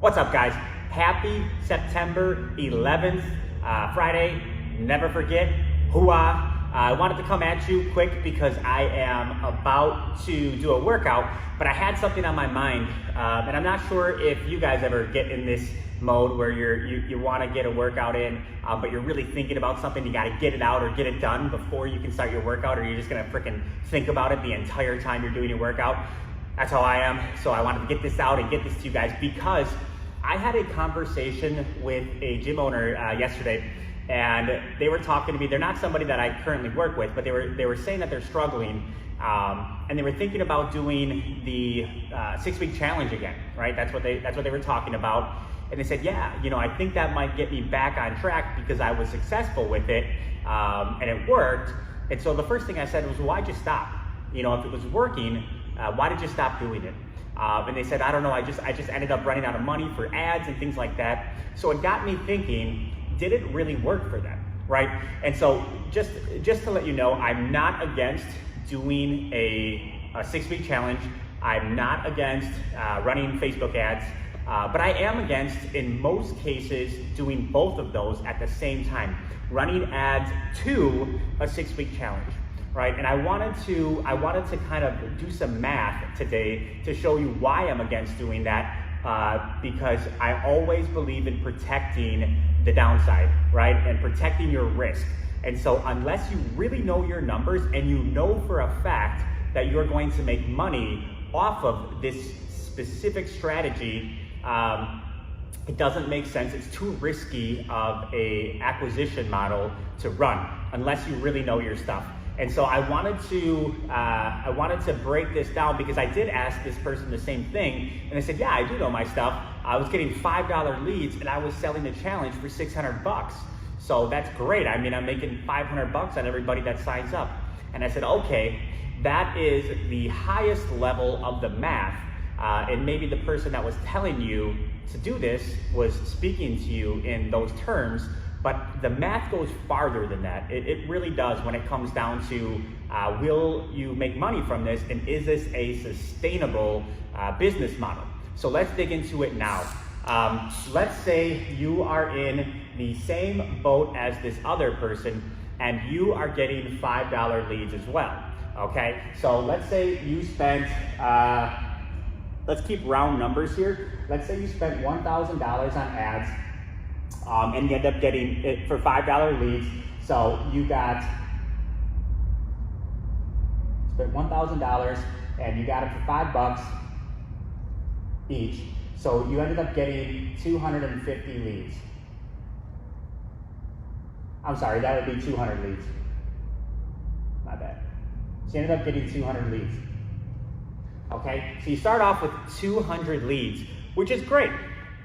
What's up, guys? Happy September 11th, Friday. Never forget, hooah. I wanted to come at you quick because I am about to do a workout, but I had something on my mind, and I'm not sure if you guys ever get in this mode where you want to get a workout in, but you're really thinking about something. You got to get it out or get it done before you can start your workout, or you're just gonna freaking think about it the entire time you're doing your workout. That's how I am. So I wanted to get this out and get this to you guys because I had a conversation with a gym owner yesterday, and they were talking to me. They're not somebody that I currently work with, but they were saying that they're struggling, and they were thinking about doing the 6-week challenge again, right? That's what they were talking about. And they said, yeah, I think that might get me back on track because I was successful with it, and it worked. And so the first thing I said was, well, why'd you stop? If it was working, why did you stop doing it? And they said, I don't know, I just ended up running out of money for ads and things like that. So it got me thinking, did it really work for them, right? And so just to let you know, I'm not against doing a 6-week challenge. I'm not against running Facebook ads, but I am against, in most cases, doing both of those at the same time, running ads to a 6-week challenge. Right, and I wanted to kind of do some math today to show you why I'm against doing that, because I always believe in protecting the downside, right, and protecting your risk. And so unless you really know your numbers and you know for a fact that you're going to make money off of this specific strategy, it doesn't make sense. It's too risky of a acquisition model to run unless you really know your stuff. And so I wanted to break this down because I did ask this person the same thing, and they said, yeah, I do know my stuff. I was getting $5 leads and I was selling the challenge for $600. So that's great. I mean, I'm making $500 on everybody that signs up. And I said, okay, that is the highest level of the math. And maybe the person that was telling you to do this was speaking to you in those terms. But the math goes farther than that. It really does when it comes down to will you make money from this, and is this a sustainable business model? So let's dig into it now. Let's say you are in the same boat as this other person and you are getting $5 leads as well, okay? So let's say you spent, let's keep round numbers here. Let's say you spent $1,000 on ads, and you end up getting it for $5 leads. So you spent $1,000 and you got it for $5 each. So you ended up getting 250 leads. I'm sorry, that would be 200 leads. My bad. So you ended up getting 200 leads. Okay, so you start off with 200 leads, which is great,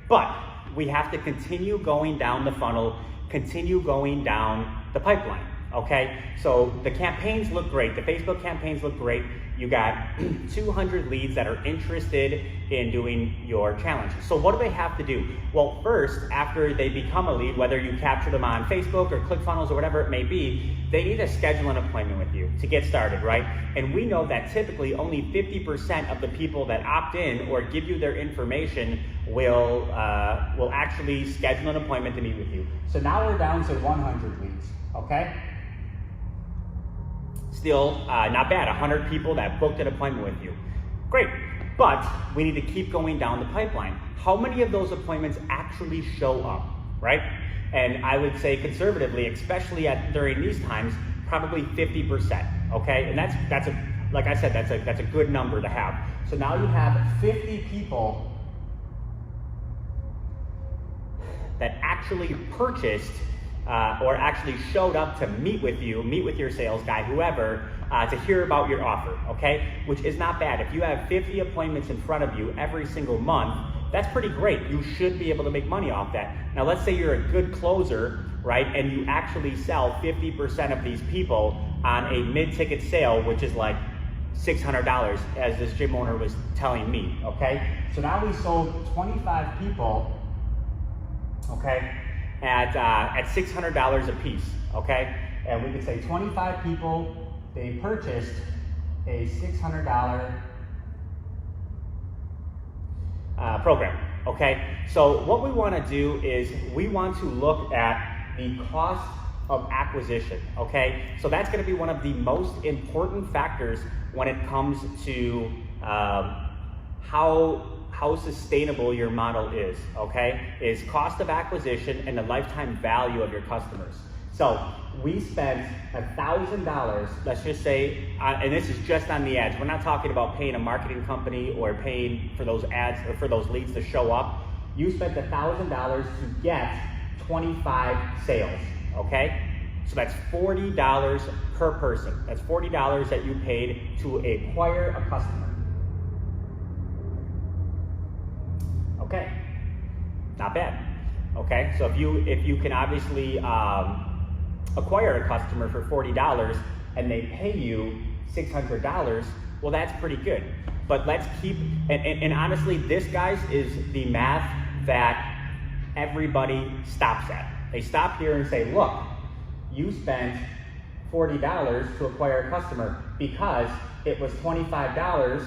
but we have to continue going down the funnel, continue going down the pipeline, okay? So the campaigns look great. The Facebook campaigns look great. You got 200 leads that are interested in doing your challenge. So what do they have to do? Well, first, after they become a lead, whether you capture them on Facebook or ClickFunnels or whatever it may be, they need to schedule an appointment with you to get started, right? And we know that typically only 50% of the people that opt in or give you their information will actually schedule an appointment to meet with you. So now we're down to 100 leads, okay? Still not bad, 100 people that booked an appointment with you. Great, but we need to keep going down the pipeline. How many of those appointments actually show up, right? And I would say conservatively, especially during these times, probably 50%, okay? And that's like I said, that's a good number to have. So now you have 50 people that actually purchased or actually showed up to meet with you, meet with your sales guy, whoever, to hear about your offer, okay? Which is not bad. If you have 50 appointments in front of you every single month, that's pretty great. You should be able to make money off that. Now let's say you're a good closer, right? And you actually sell 50% of these people on a mid-ticket sale, which is like $600, as this gym owner was telling me, okay? So now we sold 25 people, okay, at $600 a piece, okay? And we could say 25 people, they purchased a $600 program, okay? So what we want to do is we want to look at the cost of acquisition, okay? So that's going to be one of the most important factors when it comes to how sustainable your model is, okay? Is cost of acquisition and the lifetime value of your customers. So we spent $1,000, let's just say, and this is just on the ads. We're not talking about paying a marketing company or paying for those ads or for those leads to show up. You spent $1,000 to get 25 sales, okay? So that's $40 per person. That's $40 that you paid to acquire a customer. Okay, not bad. Okay, so if you can obviously acquire a customer for $40 and they pay you $600, well, that's pretty good. But let's keep, and honestly, this, guys, is the math that everybody stops at. They stop here and say, look, you spent $40 to acquire a customer because it was $25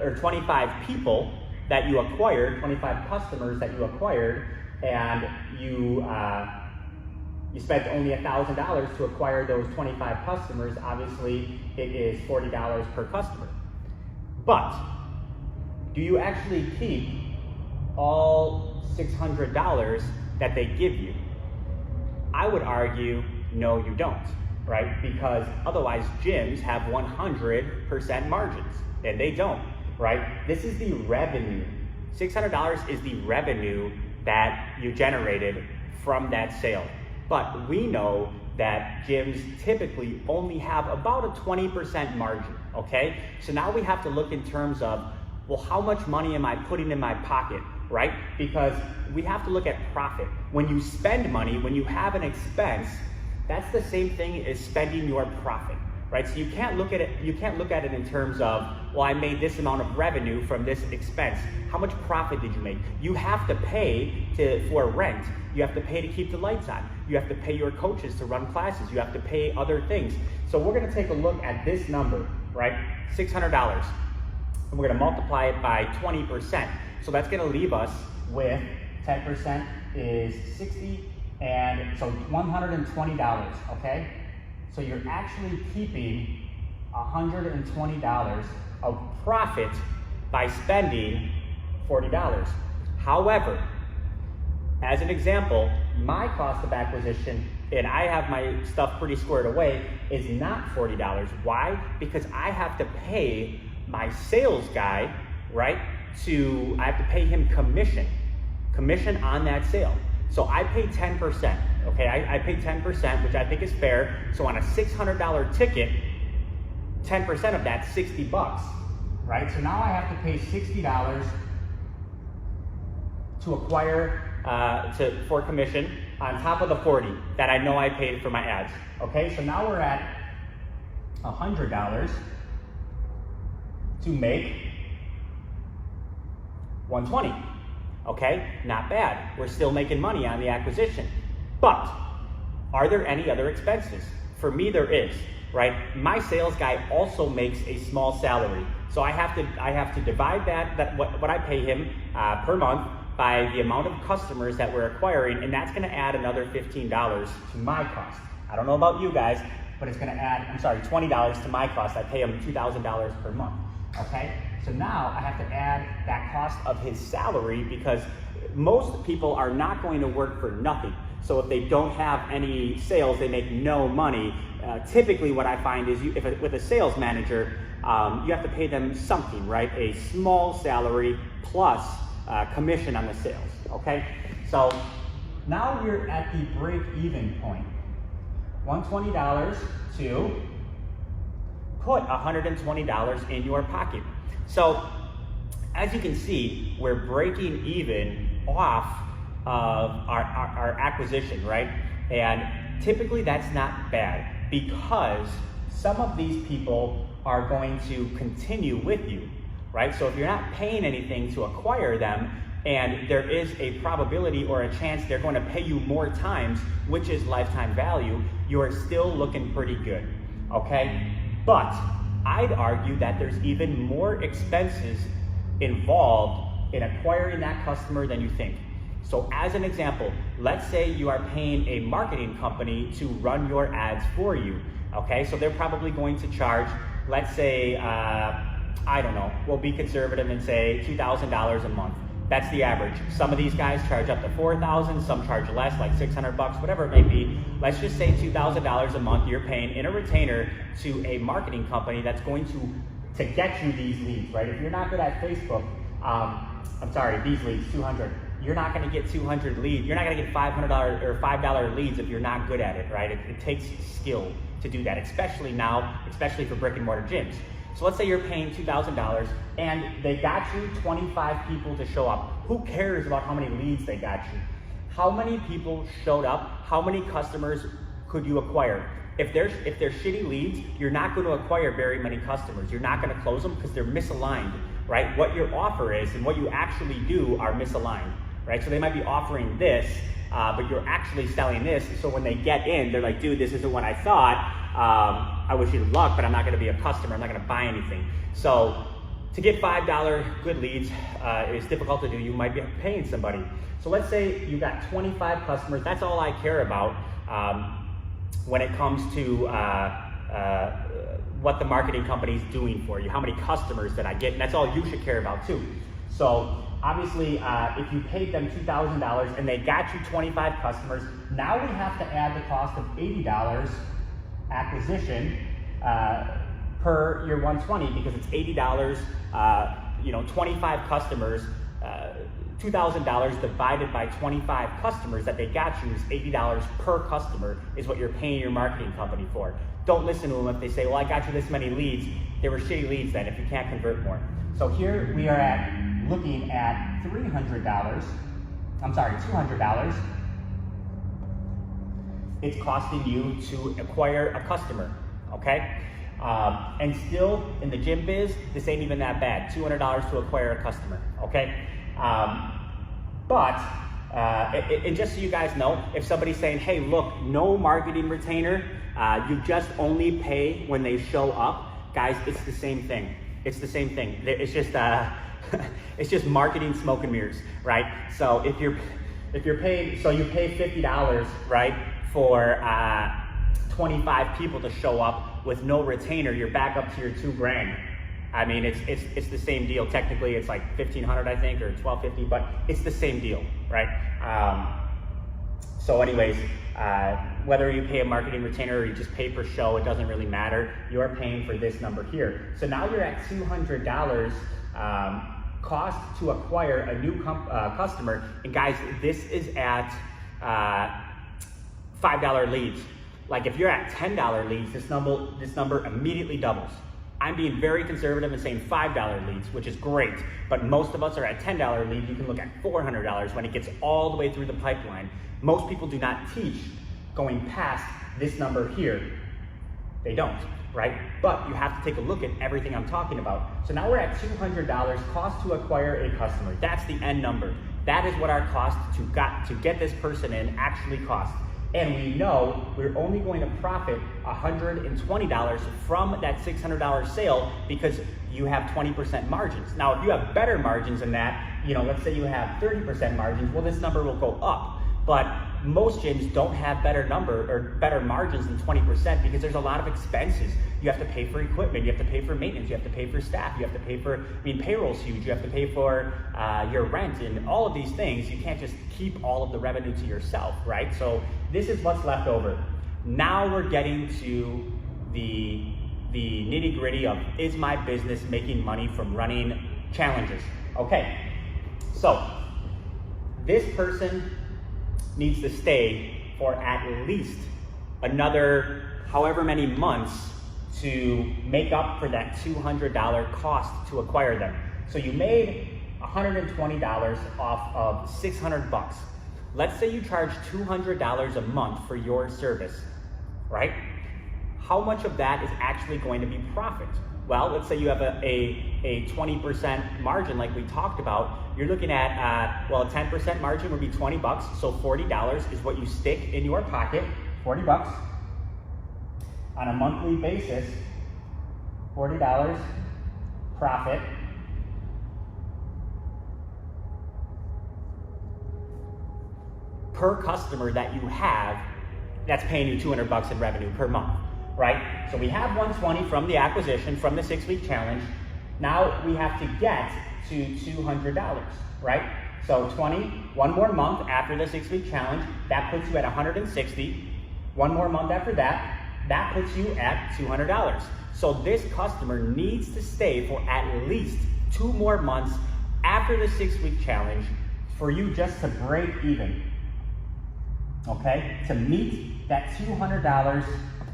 or 25 people that you acquired, 25 customers that you acquired, and you spent only $1,000 to acquire those 25 customers. Obviously, it is $40 per customer. But do you actually keep all $600 that they give you? I would argue, no, you don't, right? Because otherwise, gyms have 100% margins, and they don't, right? This is the revenue. $600 is the revenue that you generated from that sale. But we know that gyms typically only have about a 20% margin, okay? So now we have to look in terms of, well, how much money am I putting in my pocket, right? Because we have to look at profit. When you spend money, when you have an expense, that's the same thing as spending your profit, right? So you can't look at it in terms of, well, I made this amount of revenue from this expense. How much profit did you make? You have to pay for rent. You have to pay to keep the lights on. You have to pay your coaches to run classes. You have to pay other things. So we're gonna take a look at this number, right? $600. And we're gonna multiply it by 20%. So that's gonna leave us with 10% is 60, and so $120, okay? So you're actually keeping $120 of profit by spending $40. However, as an example, my cost of acquisition, and I have my stuff pretty squared away, is not $40. Why? Because I have to pay my sales guy, right? I have to pay him commission on that sale. So I pay 10%, okay? I pay 10%, which I think is fair. So on a $600 ticket, 10% of that's $60, right? So now I have to pay $60 to acquire, for commission on top of the 40 that I know I paid for my ads, okay? So now we're at $100 to make $120. Okay, not bad. We're still making money on the acquisition. But are there any other expenses? For me, there is, right? My sales guy also makes a small salary. So I have to divide what I pay him per month by the amount of customers that we're acquiring, and that's gonna add another $15 to my cost. I don't know about you guys, but it's gonna add, $20 to my cost. I pay him $2,000 per month, okay? So now I have to add that cost of his salary, because most people are not going to work for nothing. So if they don't have any sales, they make no money. Typically what I find is with a sales manager, you have to pay them something, right? A small salary plus commission on the sales, okay? So now we're at the break-even point. $120 to put $120 in your pocket. So as you can see, we're breaking even off of our acquisition, right? And typically that's not bad, because some of these people are going to continue with you, right? So if you're not paying anything to acquire them, and there is a probability or a chance they're going to pay you more times, which is lifetime value, you are still looking pretty good, okay? But I'd argue that there's even more expenses involved in acquiring that customer than you think. So as an example, let's say you are paying a marketing company to run your ads for you, okay? So they're probably going to charge, let's say, I don't know, we'll be conservative and say $2,000 a month. That's the average. Some of these guys charge up to $4,000, some charge less, like 600 bucks, whatever it may be. Let's just say $2,000 a month you're paying in a retainer to a marketing company that's going to get you these leads, right? If you're not good at Facebook, these leads, 200. You're not gonna get 200 leads. You're not gonna get $500 or $5 leads if you're not good at it, right? It takes skill to do that, especially now, especially for brick and mortar gyms. So let's say you're paying $2,000 and they got you 25 people to show up. Who cares about how many leads they got you? How many people showed up? How many customers could you acquire? If they're shitty leads, you're not going to acquire very many customers. You're not going to close them because they're misaligned, right? What your offer is and what you actually do are misaligned, right? So they might be offering this, but you're actually selling this. So when they get in, they're like, dude, this isn't what I thought. I wish you luck, but I'm not gonna be a customer. I'm not gonna buy anything. So to get $5 good leads is difficult to do. You might be paying somebody. So let's say you got 25 customers. That's all I care about when it comes to what the marketing company is doing for you, how many customers that I get, and that's all you should care about too. So obviously, if you paid them $2,000 and they got you 25 customers, now we have to add the cost of $80 acquisition per your 120 because it's $80, 25 customers, $2,000 divided by 25 customers that they got you is $80 per customer is what you're paying your marketing company for. Don't listen to them if they say, well, I got you this many leads. They were shitty leads then if you can't convert more. So here we are looking at $200. It's costing you to acquire a customer, okay? And still, in the gym biz, this ain't even that bad, $200 to acquire a customer, okay? And just so you guys know, if somebody's saying, hey, look, no marketing retainer, you just only pay when they show up, guys, it's the same thing. It's the same thing. It's just, it's just marketing smoke and mirrors, right? So if you're paid, so you pay $50, right, for 25 people to show up with no retainer, you're back up to your $2,000. I mean, it's the same deal. Technically, it's like $1,500, I think, or $1,250, but it's the same deal, right? So anyways, whether you pay a marketing retainer or you just pay per show, it doesn't really matter. You're paying for this number here. So now you're at $200 cost to acquire a new customer. And guys, this is at $5 leads. Like if you're at $10 leads, this number immediately doubles. I'm being very conservative and saying $5 leads, which is great, but most of us are at $10 leads. You can look at $400 when it gets all the way through the pipeline. Most people do not teach going past this number here. They don't, right? But you have to take a look at everything I'm talking about. So now we're at $200 cost to acquire a customer. That's the end number. That is what our cost to get this person in actually costs. And we know we're only going to profit $120 from that $600 sale because you have 20% margins. Now, if you have better margins than that, let's say you have 30% margins, well, this number will go up. But most gyms don't have better margins than 20% because there's a lot of expenses. You have to pay for equipment, you have to pay for maintenance, you have to pay for staff, you have to pay for, payroll's huge, you have to pay for your rent and all of these things. You can't just keep all of the revenue to yourself, right? So this is what's left over. Now we're getting to the nitty gritty of, is my business making money from running challenges? Okay, so this person needs to stay for at least another however many months to make up for that $200 cost to acquire them. So you made $120 off of 600 bucks. Let's say you charge $200 a month for your service, right? How much of that is actually going to be profit? Well, let's say you have a 20% margin like we talked about. You're looking at, a 10% margin would be 20 bucks. So $40 is what you stick in your pocket, 40 bucks on a monthly basis, $40 profit. per customer that you have that's paying you $200 in revenue per month, right? So we have 120 from the acquisition, from the 6-week challenge. Now we have to get to $200, right? So 20, one more month after the 6-week challenge, that puts you at 160. One more month after that, that puts you at $200. So this customer needs to stay for at least 2 more months after the 6-week challenge for you just to break even, okay? To meet that $200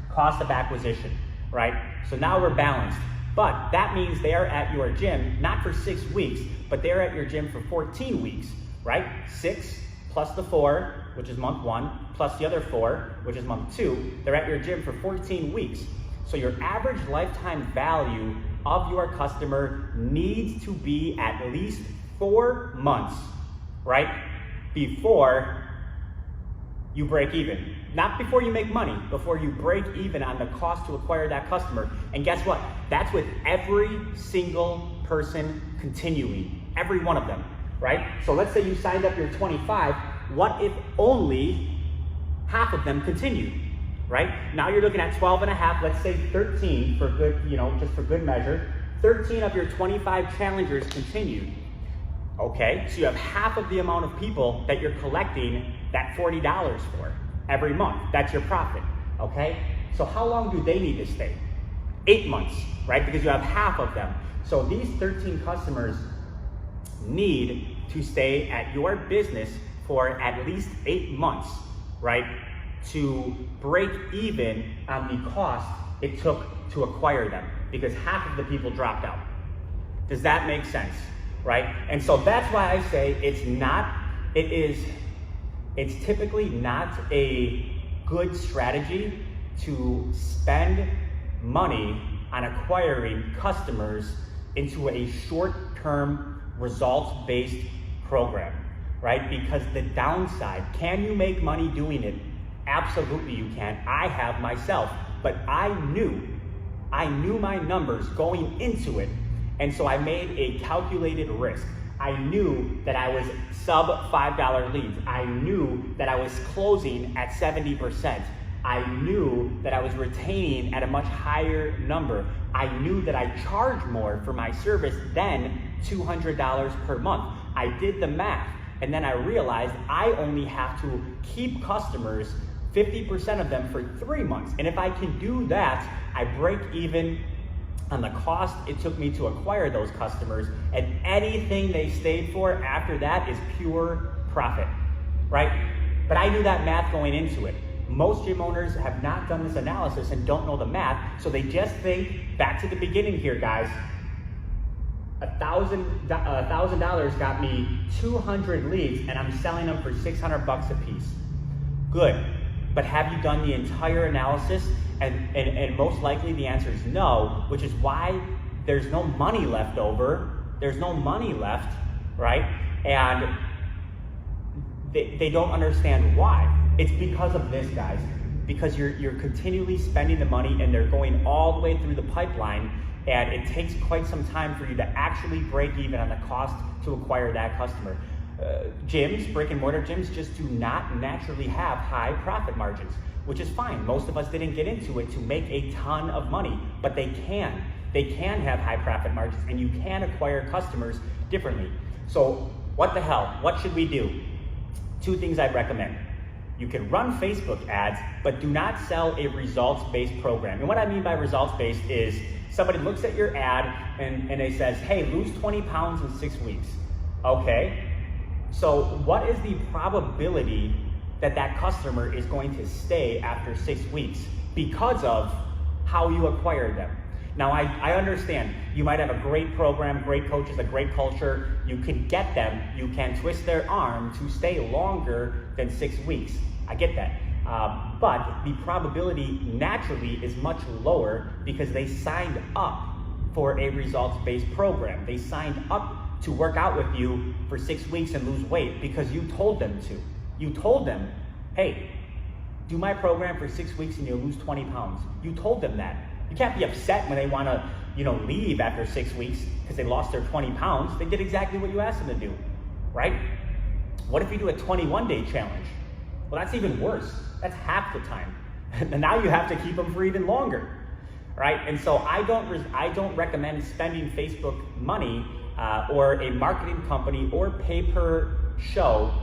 cost of acquisition, right? So now we're balanced. But that means they are at your gym, not for 6 weeks, but they're at your gym for 14 weeks, right? 6 plus the 4, which is month 1, plus the other 4, which is month 2. They're at your gym for 14 weeks. So your average lifetime value of your customer needs to be at least 4 months, right? Before you break even. Not before you make money, before you break even on the cost to acquire that customer. And guess what? That's with every single person continuing, every one of them, right? So let's say you signed up your 25, what if only half of them continue, right? Now you're looking at 12 and a half, let's say 13 for good, just for good measure. 13 of your 25 challengers continued. Okay, so you have half of the amount of people that you're collecting that $40 for every month. That's your profit, okay? So how long do they need to stay? 8 months, right? Because you have half of them. So these 13 customers need to stay at your business for at least 8 months, right? To break even on the cost it took to acquire them, because half of the people dropped out. Does that make sense? Right? And so that's why I say it's typically not a good strategy to spend money on acquiring customers into a short-term results-based program, right? Because the downside, can you make money doing it? Absolutely you can. I have myself, but I knew my numbers going into it. And so I made a calculated risk. I knew that I was sub $5 leads. I knew that I was closing at 70%. I knew that I was retaining at a much higher number. I knew that I charge more for my service than $200 per month. I did the math, and then I realized I only have to keep customers, 50% of them, for 3 months. And if I can do that, I break even on the cost it took me to acquire those customers, and anything they stayed for after that is pure profit, right? But I knew that math going into it. Most gym owners have not done this analysis and don't know the math, so they just think, back to the beginning here, guys, $1,000 got me 200 leads and I'm selling them for $600 a piece. Good, but have you done the entire analysis? And most likely the answer is no, which is why there's no money left over. There's no money left, right? And they don't understand why. It's because of this, guys. Because you're continually spending the money and they're going all the way through the pipeline, and it takes quite some time for you to actually break even on the cost to acquire that customer. Gyms, brick and mortar gyms, just do not naturally have high profit margins, which is fine. Most of us didn't get into it to make a ton of money, but they can. They can have high profit margins, and you can acquire customers differently. So what the hell? What should we do? 2 things I'd recommend. You can run Facebook ads, but do not sell a results-based program. And what I mean by results-based is somebody looks at your ad and they says, hey, lose 20 pounds in 6 weeks. Okay, so what is the probability that that customer is going to stay after 6 weeks because of how you acquired them? Now, I understand you might have a great program, great coaches, a great culture. You can get them, you can twist their arm to stay longer than 6 weeks. I get that. But the probability naturally is much lower because they signed up for a results-based program. They signed up to work out with you for 6 weeks and lose weight because you told them to. You told them, hey, do my program for 6 weeks and you'll lose 20 pounds. You told them that. You can't be upset when they want to, leave after 6 weeks because they lost their 20 pounds. They did exactly what you asked them to do, right? What if you do a 21-day challenge? Well, that's even worse. That's half the time. And now you have to keep them for even longer, right? And so I don't recommend spending Facebook money or a marketing company or pay per show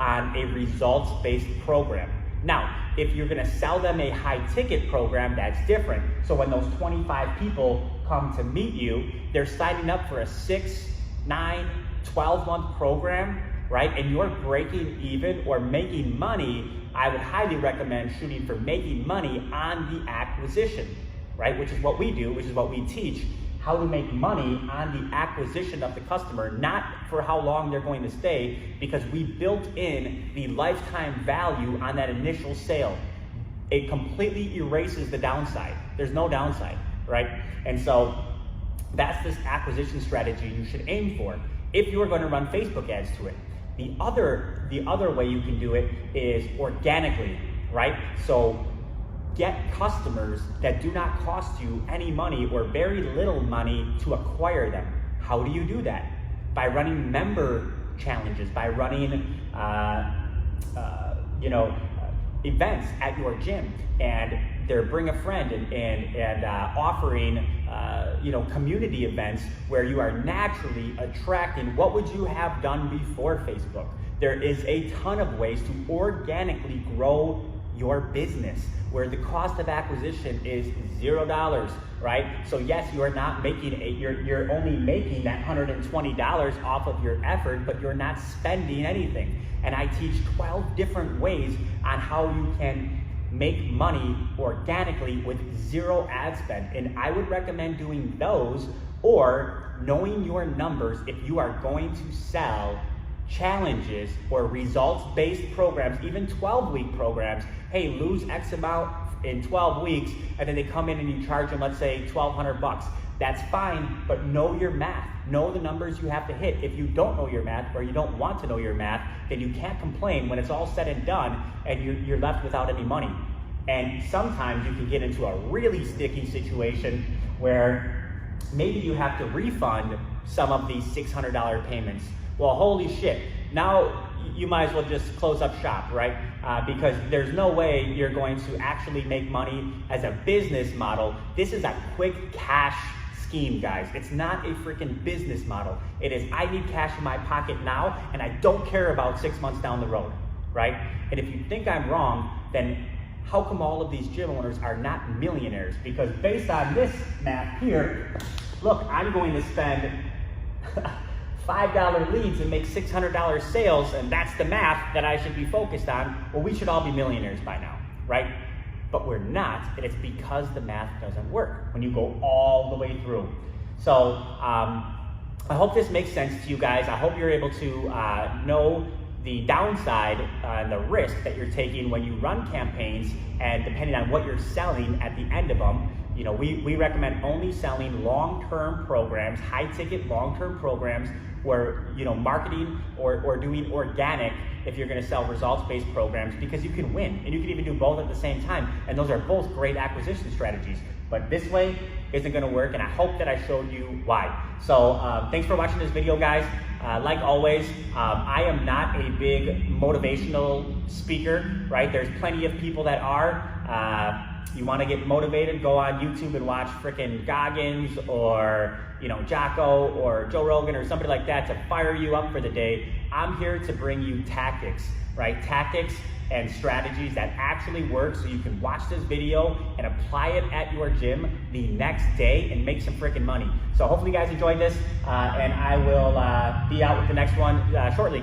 on a results-based program. Now, if you're gonna sell them a high-ticket program, that's different. So when those 25 people come to meet you, they're signing up for a 6, 9, 12-month program, right? And you're breaking even or making money. I would highly recommend shooting for making money on the acquisition, right? Which is what we do, which is what we teach, how to make money on the acquisition of the customer, not for how long they're going to stay, because we built in the lifetime value on that initial sale. It completely erases the downside. There's no downside, right? And so that's this acquisition strategy you should aim for if you are going to run Facebook ads to it. The other way you can do it is organically, right? So get customers that do not cost you any money or very little money to acquire them. How do you do that? By running member challenges, by running events at your gym, and they're bring a friend and offering community events where you are naturally attracting. What would you have done before Facebook? There is a ton of ways to organically grow your business where the cost of acquisition is $0, right? So yes, you are not making you're only making that $120 off of your effort, but you're not spending anything. And I teach 12 different ways on how you can make money organically with zero ad spend. And I would recommend doing those or knowing your numbers if you are going to sell challenges or results-based programs, even 12-week programs. Hey, lose X amount in 12 weeks, and then they come in and you charge them, let's say, $1,200. That's fine, but know your math. Know the numbers you have to hit. If you don't know your math or you don't want to know your math, then you can't complain when it's all said and done and you're left without any money. And sometimes you can get into a really sticky situation where maybe you have to refund some of these $600 payments. Well, holy shit. Now you might as well just close up shop, right? Because there's no way you're going to actually make money as a business model. This is a quick cash scheme, guys. It's not a freaking business model. It is, I need cash in my pocket now, and I don't care about 6 months down the road, right? And if you think I'm wrong, then how come all of these gym owners are not millionaires? Because based on this math here, look, I'm going to spend $5 leads and make $600 sales, and that's the math that I should be focused on. Well, we should all be millionaires by now, right? But we're not, and it's because the math doesn't work when you go all the way through. So I hope this makes sense to you guys. I hope you're able to know the downside and the risk that you're taking when you run campaigns, and depending on what you're selling at the end of them. You know, we recommend only selling long-term programs, high-ticket long-term programs where, you know, marketing or doing organic if you're going to sell results-based programs, because you can win, and you can even do both at the same time, and those are both great acquisition strategies. But this way isn't going to work, and I hope that I showed you why. So thanks for watching this video, guys. Like always, I am not a big motivational speaker, right? There's plenty of people that are. You want to get motivated, go on YouTube and watch frickin' Goggins or, you know, Jocko or Joe Rogan or somebody like that to fire you up for the day. I'm here to bring you tactics, right? Tactics and strategies that actually work, so you can watch this video and apply it at your gym the next day and make some frickin' money. So hopefully you guys enjoyed this, and I will be out with the next one shortly.